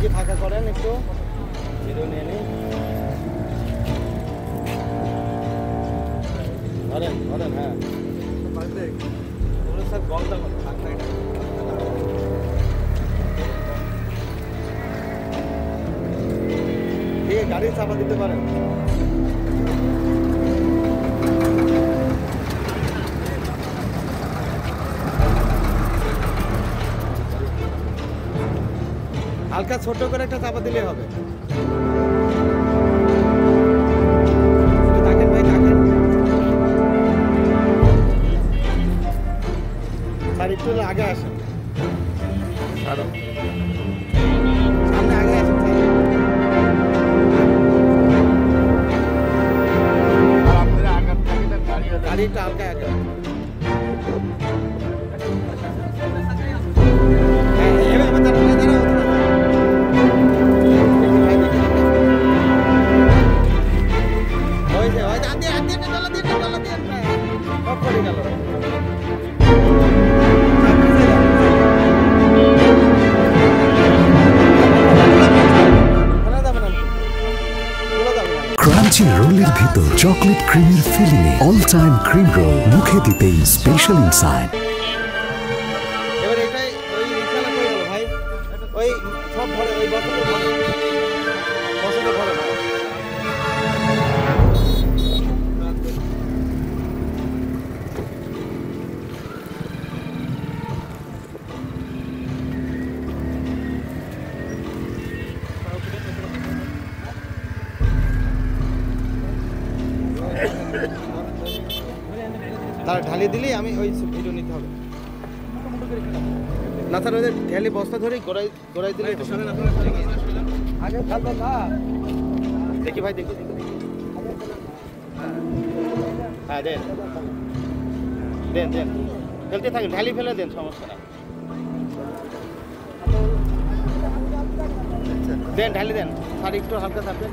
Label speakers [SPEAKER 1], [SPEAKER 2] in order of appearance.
[SPEAKER 1] Dickey ফাঁকা করেন একটু, ভিডিও নিয়ে নিন। ধরেন ধরেন, হ্যাঁ স্যার গলটা দিয়ে গাড়ি চাপা দিতে পারেন। হালকা ছোট করে একটা চাপা দিলে হবে। তাকেন ভাই, তাকেন স্যার, একটু আগে আসেন, সামনে আগে আসেন স্যার। গাড়িটা হালকা আগে,
[SPEAKER 2] ক্রাঞ্চি রোলের ভিতর চকলেট ক্রিমের ফিলিংয়ে অল টাইম ক্রিম রোল, মুখে দিতেই স্পেশাল ইনসাইড।
[SPEAKER 1] এবার এটাই ওই রিক্সালা কই গেল ভাই? ওই সব ভরে, ওই বছরে ভরে, বছরে ভরে না। তারা ঢালিয়ে দিলেই আমি ওই ভিডিও নিতে হবে না স্যার। ওদের ঢালি বস্তা ধরে গোড়াই দিলে আগে না। দেখি ভাই, দেখি হ্যাঁ, দেন দেন দেন, ফেলতে থাকেন, ঢালি ফেলে দেন, সমস্যা না। দেন ঢালি দেন স্যার, একটু হালকা থাকবেন।